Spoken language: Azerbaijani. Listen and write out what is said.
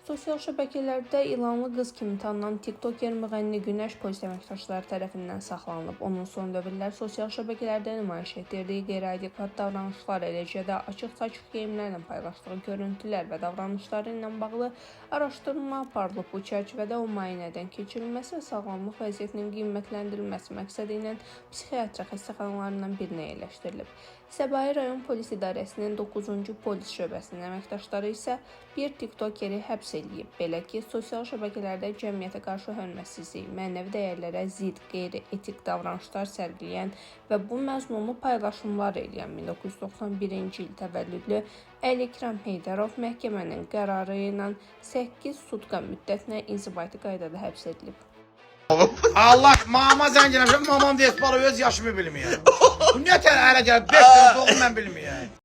Sosial şəbəkələrdə ilanlı qız kimi tanınan tiktoker müğənni Günəş polis əməkdaşları tərəfindən saxlanılıb. Onun son dövrlər sosial şəbəkələrdə nümayiş etdirdiyi qeyri-adekvat davranışlar, eləcə də açıq-saçıq geyimlərlə paylaşdığı görüntülər və davranışları ilə bağlı araşdırma aparılıb. Bu çərçivədə o müayinədən keçirilməsi və sağlamlıq vəziyyətinin qiymətləndirilməsi məqsədi ilə psixiatri xəstəxanalarından birinə yerləşdirilib. Səbail rayon polis idarəsinin 9-cu polis şöbəsinin əməkdaşları isə bir tiktokeri həbs edib. Belə ki, sosial şəbəkələrdə cəmiyyətə qarşı hörmətsizlik, mənəvi dəyərlərə zidd, qeyri-etik davranışlar sərgiləyən və bu məzmunlu paylaşımlar edən 1991-ci il təvəllüdlü Əlikram Heydərov məhkəmənin qərarı ilə 8 sutka müddətinə inzibati qaydada həbs edilib. Allah mama zəng eləmişəm, mamam deyir, bala öz yaşımı bilməyəm. Bu nə tər ələ gəlib, 5 dənə doğum mən bilməyəm.